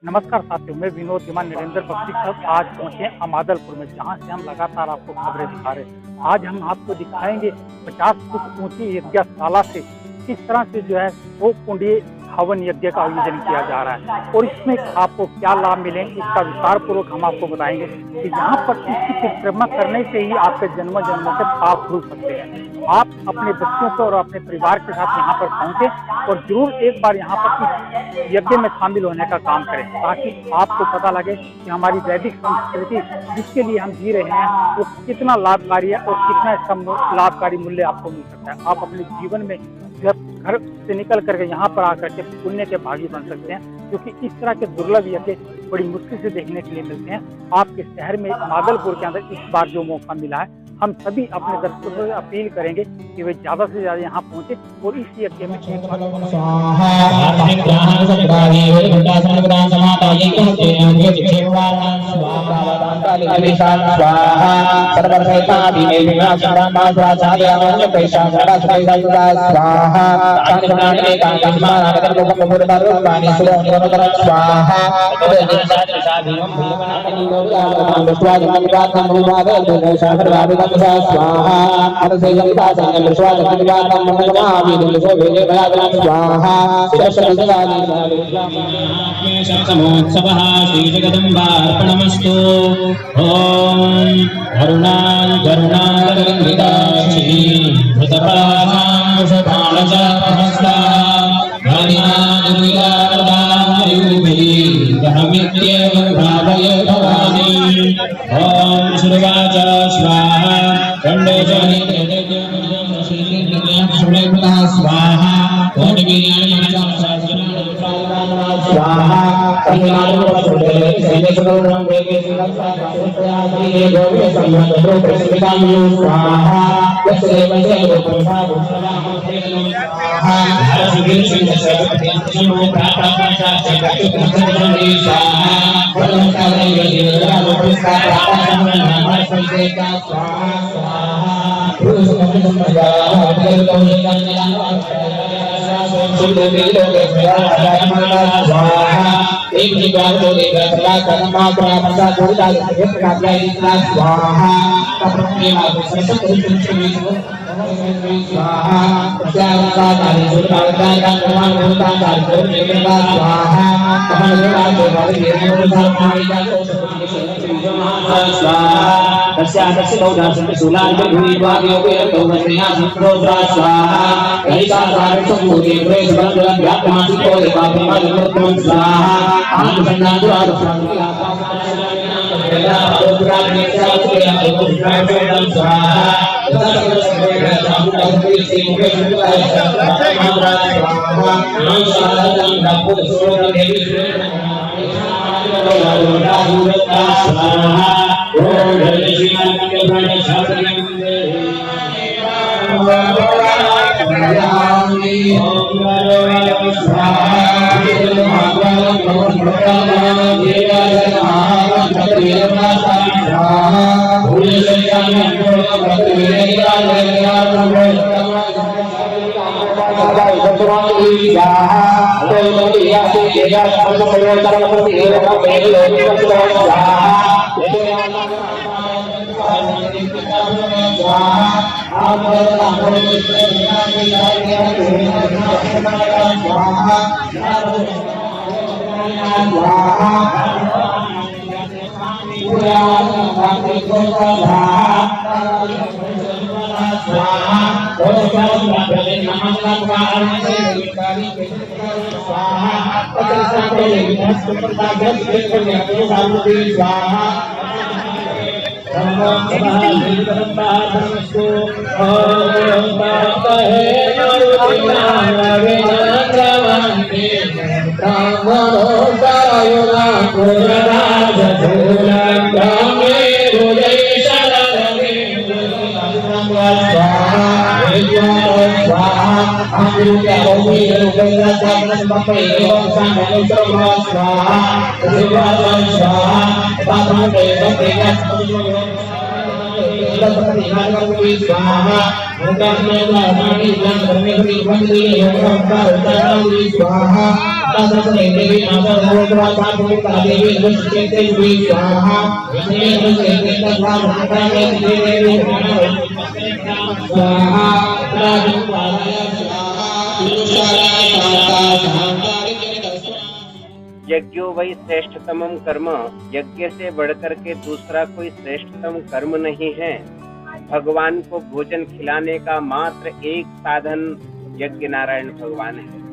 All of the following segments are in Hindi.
नमस्कार साथियों, मैं विनोद विमान नरेंद्र बख्शी साहब आज पहुंचे हैं अमादलपुर में, जहां से हम लगातार आपको खबरें दिखा रहे हैं। आज हम आपको दिखाएंगे 50 फुट ऊंची यज्ञशाला से किस तरह से जो है वो कुंडीय हवन यज्ञ का आयोजन किया जा रहा है और इसमें आपको क्या लाभ मिलेंगे, इसका विस्तार पूर्वक हम आपको बताएंगे कि यहाँ पर इसकी परिक्रमा करने से ही आपके जन्म जन्मों से पाप धुल सकते हैं। आप अपने बच्चों को और अपने परिवार के साथ यहाँ पर पहुँचे और जरूर एक बार यहाँ पर इस यज्ञ में शामिल होने का काम करें, ताकि आपको पता लगे कि हमारी वैदिक संस्कृति जिसके लिए हम जी रहे हैं वो कितना लाभकारी है और कितना इसका लाभकारी मूल्य आपको मिल सकता है। आप अपने जीवन में जब घर से निकल करके यहाँ पर आकर के पुण्य के भागी बन सकते हैं, क्योंकि इस तरह के दुर्लभ यज्ञ बड़ी मुश्किल से देखने के लिए मिलते हैं। आपके शहर में अमादलपुर के अंदर इस बार जो मौका मिला है, हम सभी अपने दर्शकों से अपील करेंगे कि वे ज्यादा से ज्यादा यहाँ पहुँचे और इस यज्ञ में समोत्सवः श्रीजगदम्बार्पणमस्तु। ओम करुणाकरुणाकरङ्गिताक्षी धृतपाशाङ्कुशपाणचापहस्ता भावयेत्येवं भावये भवानि। ओम श्रीवाच स्वाहा खण्डे च स्वाहा स्वाहा एक निगाह को लेकर सदा कर्मा प्राप्ता कोटा एक कागज इतना स्वाहा अपने मार्ग से सब कुछ स्वाहा प्रत्याशा कार्य सुधारता का प्रमाण होता कार्य निर्णय स्वाहा हमारे राज्य वाले निर्णय का पानी का स्वाहा तस्यादस्य दौदासन सुलाल भूमि वाग्यो के तो वसया संतो स्वाहा ऐसा कार्य समूहे प्रेस बंधन व्यापमासी को पापमा मृत्यु स्वाहा आत्मसन्नाद आत्मसन्नाद यज्ञो वही श्रेष्ठतमम कर्म, यज्ञ से बढ़कर के दूसरा कोई श्रेष्ठतम कर्म नहीं है। भगवान को भोजन खिलाने का मात्र एक साधन यज्ञ नारायण भगवान है।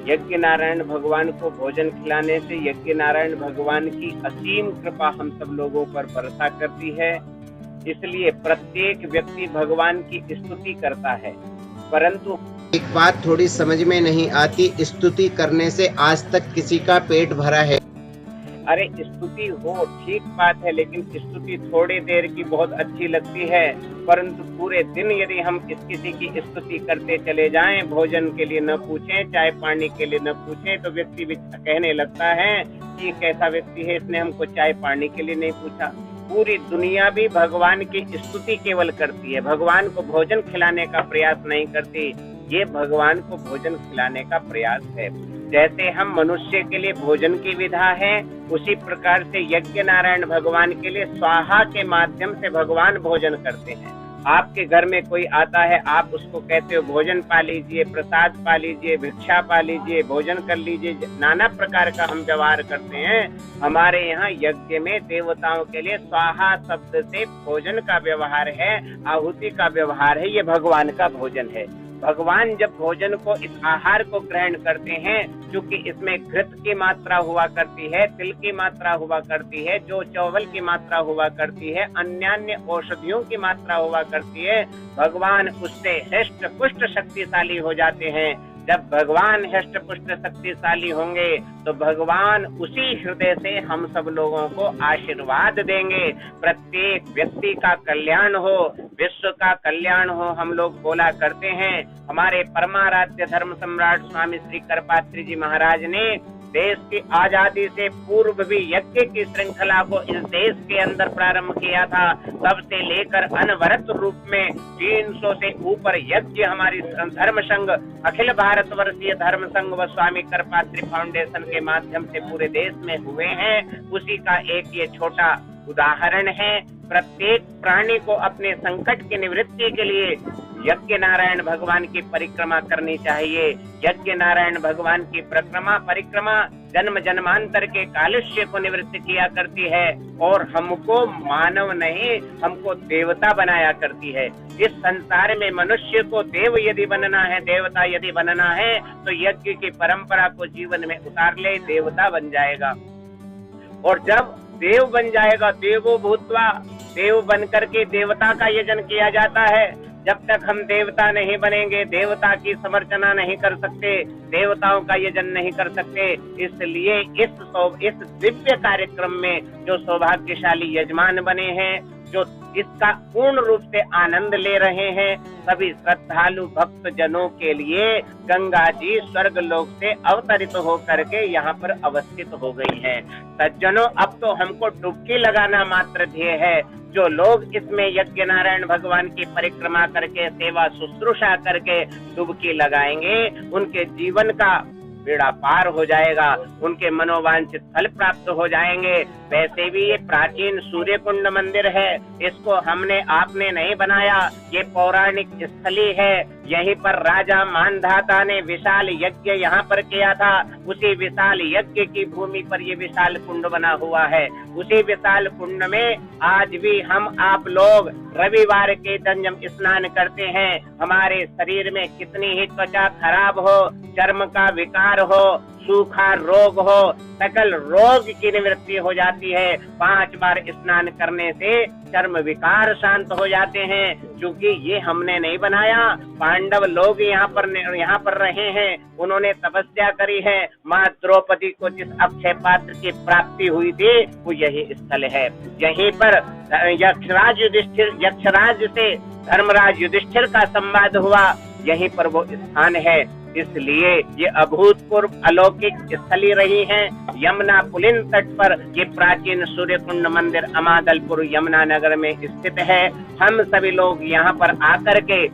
यज्ञ नारायण भगवान को भोजन खिलाने से यज्ञ नारायण भगवान की असीम कृपा हम सब लोगों पर बरसा करती है। इसलिए प्रत्येक व्यक्ति भगवान की स्तुति करता है। परंतु एक बात थोड़ी समझ में नहीं आती, स्तुति करने से आज तक किसी का पेट भरा है? अरे स्तुति हो ठीक बात है, लेकिन स्तुति थोड़ी देर की बहुत अच्छी लगती है, परंतु पूरे दिन यदि हम किसी की स्तुति करते चले जाएं, भोजन के लिए न पूछें, चाय पानी के लिए न पूछें, तो व्यक्ति भी कहने लगता है कि कैसा व्यक्ति है, इसने हमको चाय पानी के लिए नहीं पूछा। पूरी दुनिया भी भगवान की स्तुति केवल करती है, भगवान को भोजन खिलाने का प्रयास नहीं करती। ये भगवान को भोजन खिलाने का प्रयास है। जैसे हम मनुष्य के लिए भोजन की विधा है, उसी प्रकार से यज्ञ नारायण भगवान के लिए स्वाहा के माध्यम से भगवान भोजन करते हैं। आपके घर में कोई आता है, आप उसको कहते हो भोजन पा लीजिए, प्रसाद पा लीजिए, भिक्षा पा लीजिए, भोजन कर लीजिए, नाना प्रकार का हम व्यवहार करते हैं। हमारे यहाँ यज्ञ में देवताओं के लिए स्वाहा शब्द से भोजन का व्यवहार है, आहुति का व्यवहार है। ये भगवान का भोजन है। भगवान जब भोजन को, इस आहार को ग्रहण करते हैं, क्योंकि इसमें घृत की मात्रा हुआ करती है, तिल की मात्रा हुआ करती है, जो चावल की मात्रा हुआ करती है, अन्य औषधियों की मात्रा हुआ करती है, भगवान उससे हृष्ट पुष्ट शक्तिशाली हो जाते हैं। जब भगवान हृष्ट पुष्ट शक्तिशाली होंगे तो भगवान उसी हृदय से हम सब लोगों को आशीर्वाद देंगे। प्रत्येक व्यक्ति का कल्याण हो, विश्व का कल्याण हो, हम लोग बोला करते हैं। हमारे परमाराध्य धर्म सम्राट स्वामी श्री करपात्री जी महाराज ने देश की आजादी से पूर्व भी यज्ञ की श्रृंखला को इस देश के अंदर प्रारंभ किया था। तब से लेकर अनवरत रूप में 300 से ऊपर यज्ञ हमारी धर्म संघ, अखिल भारत वर्षीय धर्म संघ व स्वामी करपात्री फाउंडेशन के माध्यम से पूरे देश में हुए हैं। उसी का एक ये छोटा उदाहरण है। प्रत्येक प्राणी को अपने संकट की निवृत्ति के लिए यज्ञ नारायण भगवान की परिक्रमा करनी चाहिए। यज्ञ नारायण भगवान की परिक्रमा जन्म जन्मांतर के कालुष्य को निवृत्त किया करती है और हमको मानव नहीं, हमको देवता बनाया करती है। इस संसार में मनुष्य को देव यदि बनना है, देवता यदि बनना है, तो यज्ञ की परंपरा को जीवन में उतार ले, देवता बन जाएगा। और जब देव बन जाएगा, देवो भूत्वा, देव बन करके देवता का यजन किया जाता है। जब तक हम देवता नहीं बनेंगे, देवता की समर्चना नहीं कर सकते, देवताओं का यजन नहीं कर सकते। इसलिए इस दिव्य कार्यक्रम में जो सौभाग्यशाली यजमान बने हैं, जो इसका पूर्ण रूप से आनंद ले रहे हैं, सभी श्रद्धालु भक्त जनों के लिए गंगा जी स्वर्ग लोक से अवतरित होकर के यहाँ पर अवस्थित हो गई हैं। सज्जनों, अब तो हमको डुबकी लगाना मात्र ध्येय है। जो लोग इसमें यज्ञ नारायण भगवान की परिक्रमा करके, सेवा शुश्रूषा करके डुबकी लगाएंगे, उनके जीवन का बेड़ा पार हो जाएगा, उनके मनोवांछित फल प्राप्त हो जाएंगे। वैसे भी ये प्राचीन सूर्य कुंड मंदिर है, इसको हमने आपने नहीं बनाया, ये पौराणिक स्थली है। यहीं पर राजा मानधाता ने विशाल यज्ञ यहाँ पर किया था। उसी विशाल यज्ञ की भूमि पर ये विशाल कुंड बना हुआ है। उसी विशाल कुंड में आज भी हम आप लोग रविवार के दिन जब स्नान करते हैं, हमारे शरीर में कितनी ही त्वचा खराब हो, चर्म का विकार हो, सूखा रोग हो, सकल रोग की निवृत्ति हो जाती है। 5 बार स्नान करने से चर्म विकार शांत हो जाते हैं। क्योंकि ये हमने नहीं बनाया, पांडव लोग यहाँ पर रहे हैं, उन्होंने तपस्या करी है। माँ द्रौपदी को जिस अक्षय पात्र की प्राप्ति हुई थी, वो यही स्थल है। यहीं पर यक्षराज से धर्मराज युधिष्ठिर का संवाद हुआ, यहीं पर वो स्थान है। इसलिए ये अभूतपूर्व अलौकिक स्थली रही हैं। यमुना पुलिन तट पर ये प्राचीन सूर्य कुंड मंदिर अमादलपुर यमुना नगर में स्थित है। हम सभी लोग यहाँ पर आकर के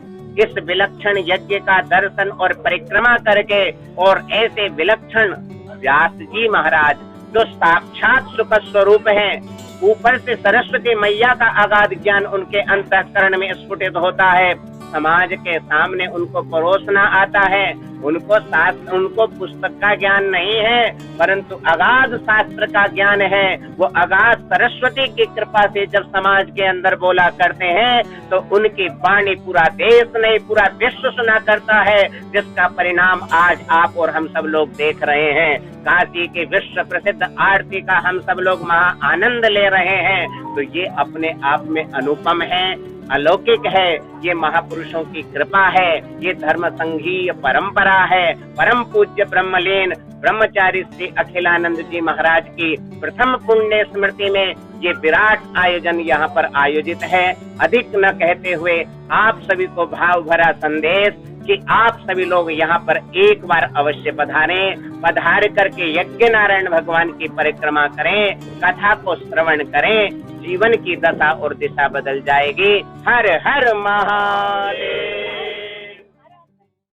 इस विलक्षण यज्ञ का दर्शन और परिक्रमा करके और ऐसे विलक्षण व्यास जी महाराज जो साक्षात सुख स्वरूप हैं, ऊपर से सरस्वती मैया का अगाध ज्ञान उनके अंतःकरण में स्फुटित होता है। समाज के सामने उनको परोसना आता है। उनको पुस्तक का ज्ञान नहीं है, परंतु अगाध शास्त्र का ज्ञान है। वो अगाध सरस्वती की कृपा से जब समाज के अंदर बोला करते हैं तो उनकी वाणी पूरा देश नहीं पूरा विश्व सुना करता है, जिसका परिणाम आज आप और हम सब लोग देख रहे हैं। काशी के विश्व प्रसिद्ध आरती का हम सब लोग महा आनंद ले रहे हैं। तो ये अपने आप में अनुपम है, अलौकिक है। ये महापुरुषों की कृपा है, ये धर्म संघीय परंपरा है। परम पूज्य ब्रह्मलीन ब्रह्मचारी श्री अखिलानंद जी महाराज की प्रथम पुण्य स्मृति में ये विराट आयोजन यहाँ पर आयोजित है। अधिक न कहते हुए आप सभी को भाव भरा संदेश कि आप सभी लोग यहाँ पर एक बार अवश्य पधार करके यज्ञ नारायण भगवान की परिक्रमा करें, कथा को श्रवण करें, जीवन की दशा और दिशा बदल जाएगी। हर हर महादेव।